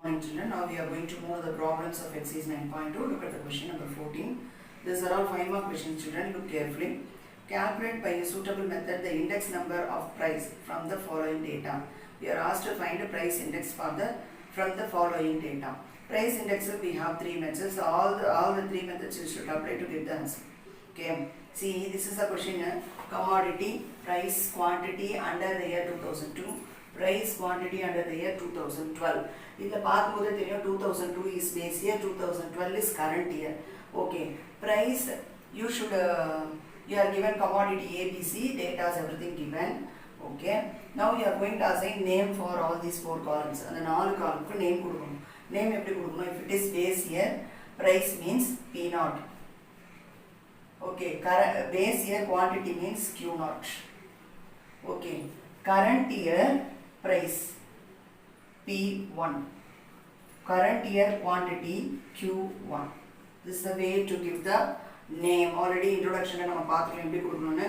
Morning children, now we are going to move the problems of exercise 9.2. Look at the question number 14. These are all 5 mark questions children, look carefully. Calculate by a suitable method the index number of price from the following data. We are asked to find a price index from the following data. Price index we have 3 methods, all the 3 methods you should apply to get the answer. Okay, see this is a question, commodity, price, quantity under the year 2002. Price quantity under the year 2012. In the path 2002 is base year, 2012 is current year. Okay, price you should you are given commodity ABC, data is everything given. Okay, now you are going to assign name for all these 4 columns and then all columns name kudukonu. Name eppadi kudukonu? If it is base year, price means P0. Okay, base year quantity means Q0. Okay, current year price P1, current year quantity Q1. This is the way to give the name. Already introduction நம்ம பார்த்துக்கலாம் எப்படி கொடுக்கணும்னு.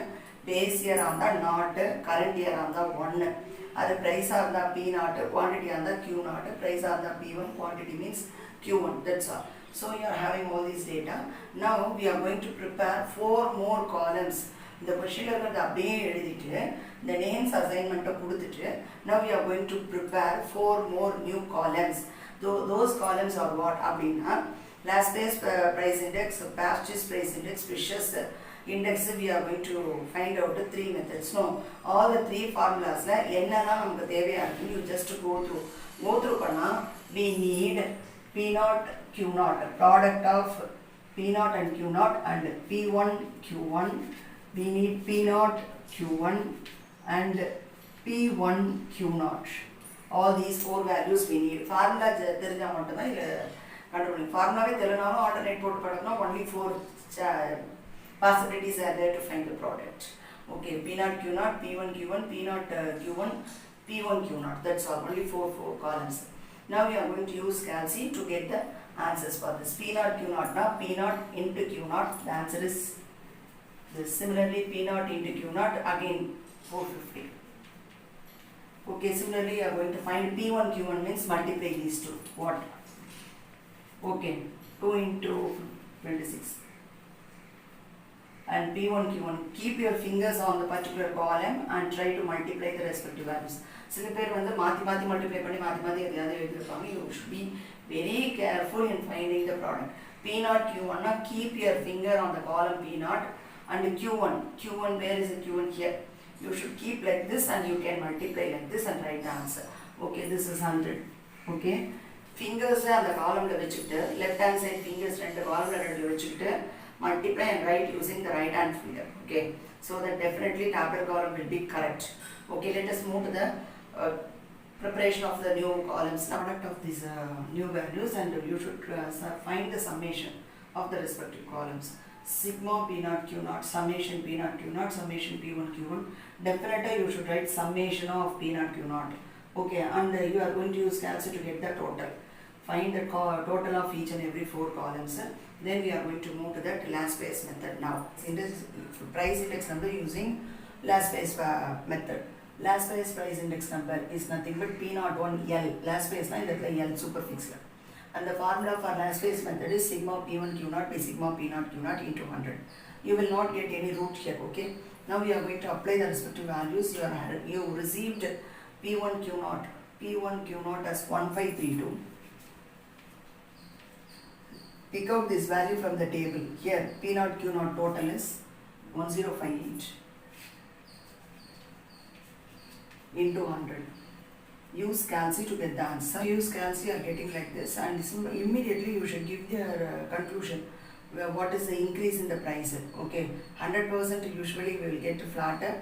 base year இருந்தா not, current year இருந்தா 1, அது price இருந்தா P0, quantity இருந்தா Q0, price இருந்தா P1, quantity means Q1. That's all. So you are having all these data. Now we are going to prepare 4 more columns. இந்த கொஸ்டின்ல இருக்கிறத அப்படியே எழுதிட்டு the names assignment கொடுத்துட்டு now we are going to prepare 4 more new columns. Those columns are what அப்படின்னா last place price index, purchase price index, fishes index. We are going to find out the 3 methods. No, all the 3 formulas ல என்னெல்லாம் நமக்கு தேவையா இருக்கு you just go through பண்ணா we need P0 Q0, product of P0 and Q0 and P1 Q1. We need P0 Q1 and P1 Q0. All these 4 values we need. Formula தெரிஞ்சா மட்டும் தான் இல்ல கண்டுபிடிக்கணும். ஃபார்முலாவே தெரியலனாலும் ஆல்டர்னேட் போட்டு பார்த்தோம்னா only 4 possibilities are there to find the product. Okay, P0 Q0, P1 Q1, P0 Q1, P1 Q0. That's all. Only 4 columns. Now we are going to use calci to get the answers for this. P0 Q0 now P0 into Q0. The answer is this. Similarly P0 into Q0 again 450. Okay, similarly you are going to find P1 Q1 means multiply these two. What? Okay, 2 into 26. And P1 Q1, keep your fingers on the particular column and try to multiply the respective values. சில பேர் வந்து மாற்றி multiply பண்ணி மாற்றி எதையாவது எழுதிருப்பாங்க. You should be very careful in finding the product. P0 Q1 now keep your finger on the column P0 and Q1, where is the Q1 here? You should keep like this and you can multiply like this and write the answer. Okay, this is 100. Okay, fingers on the column வச்சுக்கிட்டு left hand side fingers ரெண்டு column வச்சுக்கிட்டு multiply and write using the right hand finger. Okay, so that definitely tabular column will be correct. Okay, let us move to the preparation of the new columns. Product of these new values and you should find the summation of the respective columns. Sigma P0 Q0, summation P0 Q0, summation P1 Q1. Definitely you should write summation of P0 Q0. Okay, and you are going to use calci to get the total. Find the total of each and every 4 columns. Then we are going to move to that last place method now. Price index number using last place method. Last place price index number is nothing but P01 L. Last place na indha L superfix la. And the formula for last place method is sigma P1 Q0 by sigma P0 Q0 into 100. You will not get any root here. Okay. Now we are going to apply the respective values. You received P1 Q0 as 1532. Pick out this value from the table. Here P0 Q0 total is 1058 into 100. Use calci to get the answer. Use calci, you are getting like this and immediately you should give their conclusion. What is the increase in the price? Okay, 100% usually we will get flatter.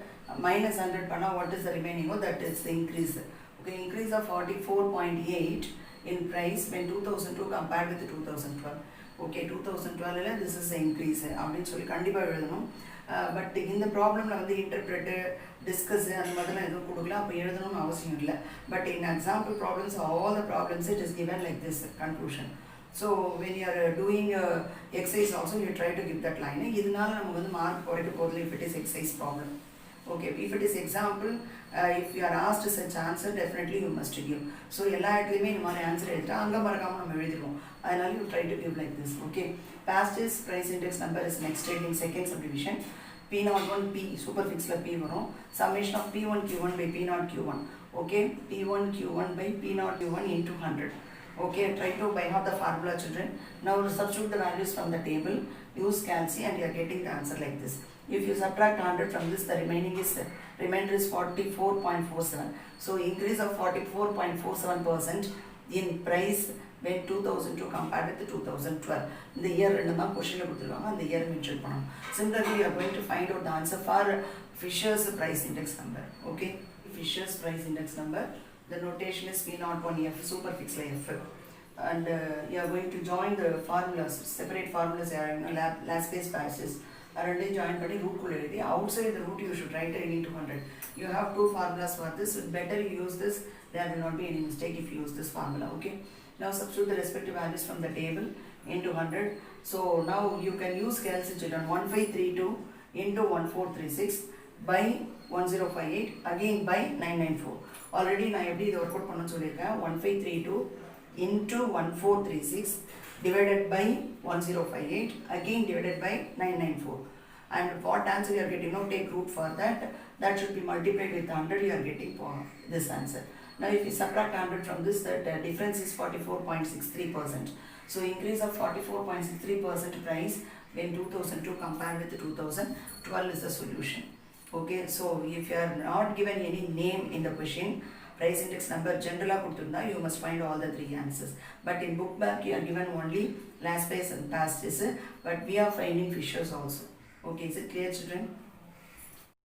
Minus 100 panna, what is the remaining? Oh, that is the increase. Okay, increase of 44.8 in price when 2002 compared with 2012. Okay, 2012 this is the increase. அப்படின்னு சொல்லி கண்டிப்பாக எழுதணும். But இந்த ப்ராப்ளமில் வந்து இன்டர்பிரேட்டு discuss அந்த மாதிரிலாம் எதுவும் கொடுக்கல, அப்போ எழுதணும்னு அவசியம் இல்லை. But in example problems all the problems it is given like this conclusion. So when you are doing exercise also you try to give that line. இதனால நமக்கு வந்து மார்க் குறைக்க போதில்லை if it is exercise problem. Okay, if it is example if you are asked such answer, definitely you must give. So எல்லா இடத்துலையுமே இந்த மாதிரி answer எழுதிட்டா அங்கே மறக்காமல் நம்ம எழுதிடுவோம். அதனால you try to give like this. Okay. Past is price index number is next in second subdivision. P01 P superfix P வரும். Summation of P1 Q1 by P0 Q1. Okay. P1 Q1 by P0 Q1 into 100. Okay, try to by heart the formula, children. Now substitute the values from the table, use calci, and you are getting the answer like this. If you subtract 100 from this, the remainder is 44.47. So increase of 44.47% in price when 2002 compared with 2012. The year ரெண்டு தான் கொஸ்டின்ல கொடுத்துருவாங்க, அந்த year mention பண்ணணும். Similarly, you are going to find out the answer for Fisher's price index number. Okay, Fisher's price index number. The notation is P01F, superfix F. And you are going to join the formulas, separate formulas, last-based passes. And join the root. Outside the root, you should write it into 100. You have two formulas for this. Better you use this. There will not be any mistake if you use this formula. Okay. Now substitute the respective values from the table into 100. So now you can use calculation 1532 into 1436 by 1058 again by 994. Already நான் எப்படி இதை work out பண்ணணும்னு சொல்லியிருக்கேன். 1532 into 1436 divided by 1058 again divided by 994. And what answer you are getting now, take root for that. That should be multiplied with 100. You are getting this answer. Now if you subtract 100 from this, that difference is 44.63%. So increase of 44.63% price when 2002 compared with 2012 is the solution. Okay, so if you are not given any name in the question, price index number generally கொடுத்திருந்தா, you must find all the three answers. But in book back you are given only last price and past is, but we are finding Fisher's also. Okay, is it clear, children?